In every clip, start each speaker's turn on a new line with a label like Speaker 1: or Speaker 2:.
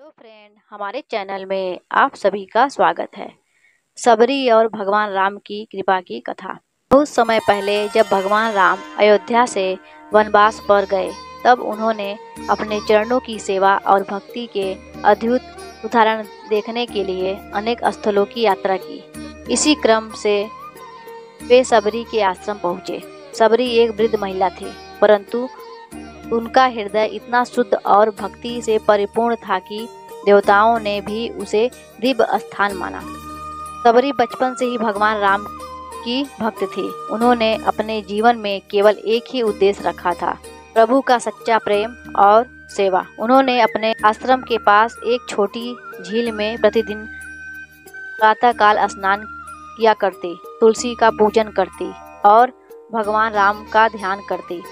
Speaker 1: Hello friend, हमारे channel में आप सभी का स्वागत है। सबरी और भगवान राम की कृपा की कथा। बहुत समय पहले जब भगवान राम अयोध्या से वनवास पर गए, तब उन्होंने अपने चरणों की सेवा और भक्ति के अद्भुत उदाहरण देखने के लिए अनेक स्थलों की यात्रा की। इसी क्रम से वे सबरी के आश्रम पहुँचे। सबरी एक वृद्ध महिला थी, परंतु उनका हृदय इतना शुद्ध और भक्ति से परिपूर्ण था कि देवताओं ने भी उसे दिव्य स्थान माना। सबरी बचपन से ही भगवान राम की भक्त थी। उन्होंने अपने जीवन में केवल एक ही उद्देश्य रखा था, प्रभु का सच्चा प्रेम और सेवा। उन्होंने अपने आश्रम के पास एक छोटी झील में प्रतिदिन प्रातःकाल स्नान किया करती, तुलसी का पूजन करती और भगवान राम का ध्यान करती।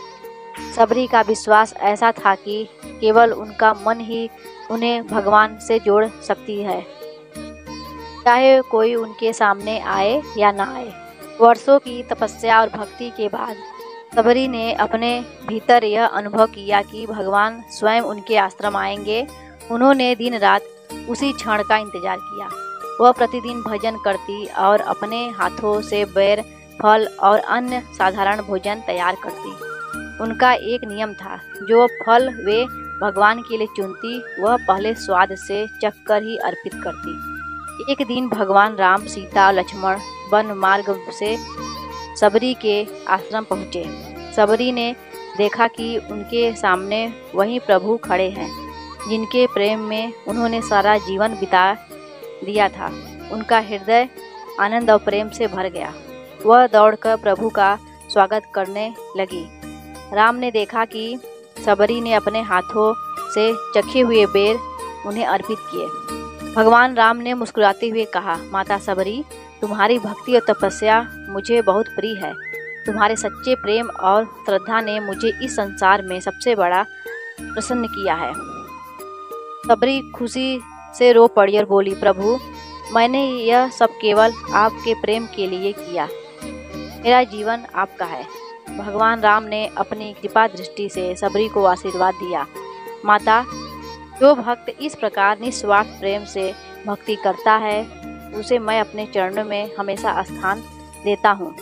Speaker 1: सबरी का विश्वास ऐसा था कि केवल उनका मन ही उन्हें भगवान से जोड़ सकती है, चाहे कोई उनके सामने आए या ना आए। वर्षों की तपस्या और भक्ति के बाद सबरी ने अपने भीतर यह अनुभव किया कि भगवान स्वयं उनके आश्रम आएंगे। उन्होंने दिन रात उसी क्षण का इंतजार किया। वह प्रतिदिन भजन करती और अपने हाथों से बेर, फल और अन्य साधारण भोजन तैयार करती। उनका एक नियम था, जो फल वे भगवान के लिए चुनती, वह पहले स्वाद से चखकर ही अर्पित करती। एक दिन भगवान राम, सीता और लक्ष्मण वन मार्ग से सबरी के आश्रम पहुँचे। सबरी ने देखा कि उनके सामने वही प्रभु खड़े हैं, जिनके प्रेम में उन्होंने सारा जीवन बिता दिया था। उनका हृदय आनंद और प्रेम से भर गया। वह दौड़कर प्रभु का स्वागत करने लगी। राम ने देखा कि सबरी ने अपने हाथों से चखे हुए बेर उन्हें अर्पित किए। भगवान राम ने मुस्कुराते हुए कहा, माता सबरी, तुम्हारी भक्ति और तपस्या मुझे बहुत प्रिय है। तुम्हारे सच्चे प्रेम और श्रद्धा ने मुझे इस संसार में सबसे बड़ा प्रसन्न किया है। सबरी खुशी से रो पड़ी और बोली, प्रभु, मैंने यह सब केवल आपके प्रेम के लिए किया। मेरा जीवन आपका है। भगवान राम ने अपनी कृपा दृष्टि से सबरी को आशीर्वाद दिया, माता, जो भक्त इस प्रकार निस्वार्थ प्रेम से भक्ति करता है, उसे मैं अपने चरणों में हमेशा स्थान देता हूँ।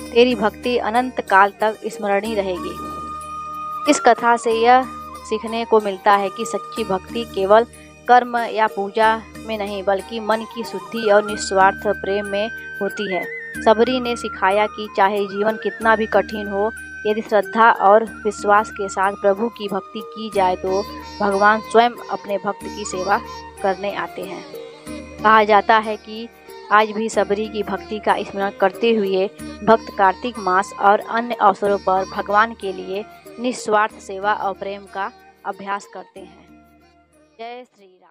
Speaker 1: तेरी भक्ति अनंत काल तक स्मरणीय रहेगी। इस कथा से यह सीखने को मिलता है कि सच्ची भक्ति केवल कर्म या पूजा में नहीं, बल्कि मन की शुद्धि और निस्वार्थ प्रेम में होती है। सबरी ने सिखाया कि चाहे जीवन कितना भी कठिन हो, यदि श्रद्धा और विश्वास के साथ प्रभु की भक्ति की जाए तो भगवान स्वयं अपने भक्त की सेवा करने आते हैं। कहा जाता है कि आज भी सबरी की भक्ति का स्मरण करते हुए भक्त कार्तिक मास और अन्य अवसरों पर भगवान के लिए निस्वार्थ सेवा और प्रेम का अभ्यास करते हैं। जय श्री राम।